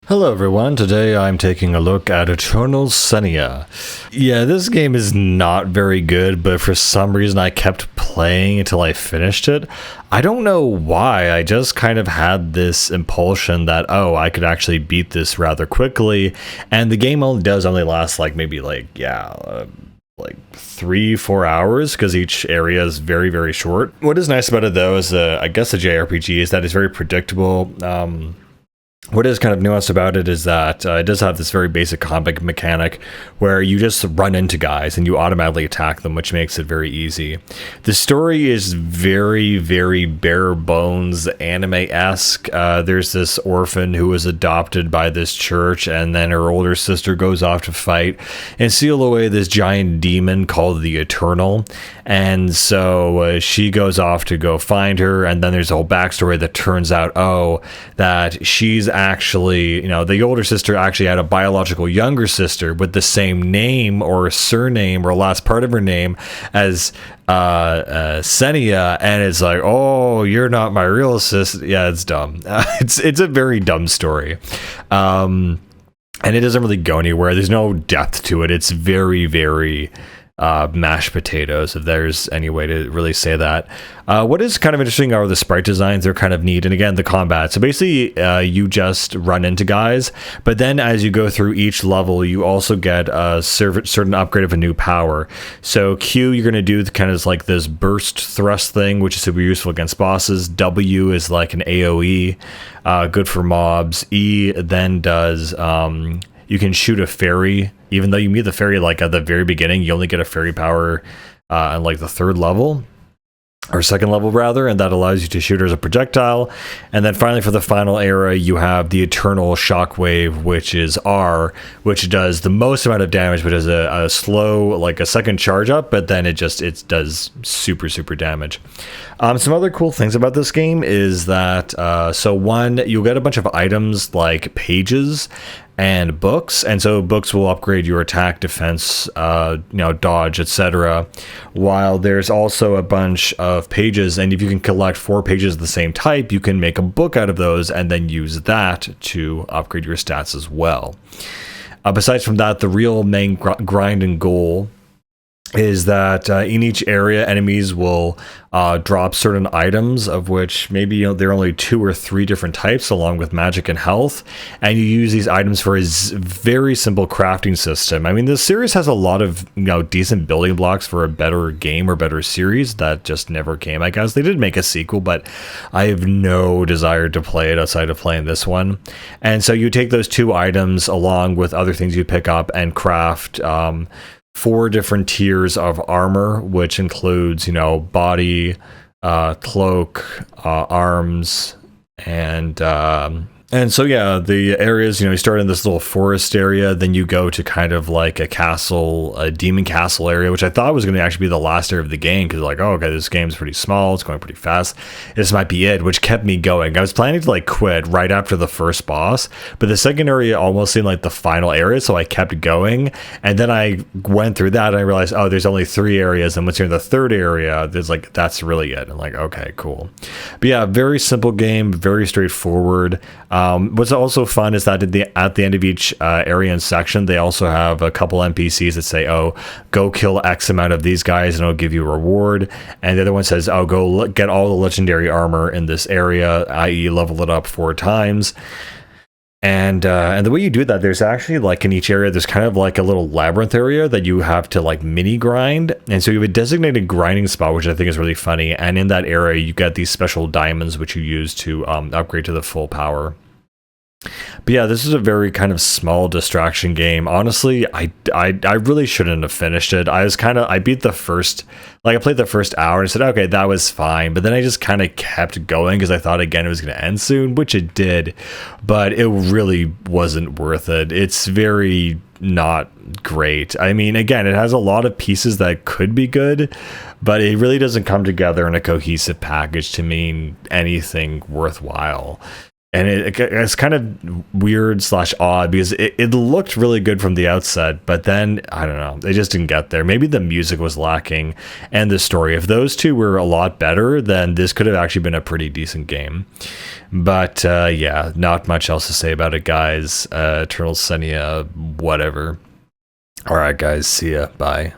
Hello everyone, today I'm taking a look at Eternal Senia. Yeah, this game is not very good, but for some reason I kept playing until I finished it. I don't know why, I just kind of had this impulsion that, oh, I could actually beat this rather quickly, and the game only lasts like 3-4 hours because each area is very short. What is nice about it though is I guess the JRPG is that it's very predictable. What is kind of nuanced about it is that it does have this very basic combat mechanic where you just run into guys and you automatically attack them, which makes it very easy. The story is very bare bones anime-esque. There's this orphan who was adopted by this church, and then her older sister goes off to fight and seal away this giant demon called the Eternal. And so she goes off to go find her, and then there's a whole backstory that turns out, that she's actually, the older sister actually had a biological younger sister with the same name or surname or last part of her name as Senia, and it's like, oh, you're not my real sister. Yeah, it's dumb. It's a very dumb story. And it doesn't really go anywhere. There's no depth to it. It's very mashed potatoes, if there's any way to really say that. What is kind of interesting are the sprite designs. They're kind of neat, and again, the combat. So basically, you just run into guys, but then as you go through each level, you also get a certain upgrade of a new power. So Q, you're going to do kind of like this burst thrust thing, which is super useful against bosses. W is like an AoE, good for mobs. E then does you can shoot a fairy. Even though you meet the fairy like at the very beginning, you only get a fairy power on like the third level, or second level rather, and that allows you to shoot her as a projectile. And then finally, for the final era, you have the Eternal Shockwave, which is R, which does the most amount of damage, but has a slow, like a second charge up, but then it does super damage. Some other cool things about this game is that, so one, you'll get a bunch of items like pages and books, and so books will upgrade your attack, defense, dodge, etc. While there's also a bunch of pages, and if you can collect 4 pages of the same type, you can make a book out of those and then use that to upgrade your stats as well. Besides from that, the real main grind and goal is that in each area, enemies will drop certain items, of which maybe there are only 2 or 3 different types, along with magic and health, and you use these items for a very simple crafting system. I mean, this series has a lot of decent building blocks for a better game or better series that just never came. I guess they did make a sequel, but I have no desire to play it outside of playing this one. And so you take those 2 items along with other things you pick up and craft 4 different tiers of armor, which includes, body, cloak, arms, and so yeah, the areas, you start in this little forest area, then you go to kind of like a castle, a demon castle area, which I thought was going to actually be the last area of the game, because like, oh, okay, this game's pretty small, it's going pretty fast, this might be it, which kept me going. I was planning to like quit right after the first boss, but the second area almost seemed like the final area, so I kept going, and then I went through that and I realized, oh, there's only 3 areas, and once you're in the third area, there's like, that's really it. I'm like, okay, cool. But yeah, very simple game, very straightforward. What's also fun is that at the end of each area and section, they also have a couple NPCs that say, oh, go kill X amount of these guys and it'll give you a reward. And the other one says, oh, go get all the legendary armor in this area, i.e. level it up 4 times. And the way you do that, there's actually like in each area, there's kind of like a little labyrinth area that you have to like mini grind. And so you have a designated grinding spot, which I think is really funny. And in that area, you get these special diamonds, which you use to upgrade to the full power. But yeah, this is a very kind of small distraction game. Honestly, I really shouldn't have finished it. I beat the first, like I played the first hour and I said, okay, that was fine. But then I just kind of kept going because I thought again it was going to end soon, which it did. But it really wasn't worth it. It's very not great. I mean, again, it has a lot of pieces that could be good, but it really doesn't come together in a cohesive package to mean anything worthwhile. And it's kind of weird slash odd because it looked really good from the outset, but then I don't know, they just didn't get there. Maybe the music was lacking and the story. If those two were a lot better, then this could have actually been a pretty decent game. But yeah, not much else to say about it, guys. Eternal Senia, whatever. All right, guys, see ya. Bye.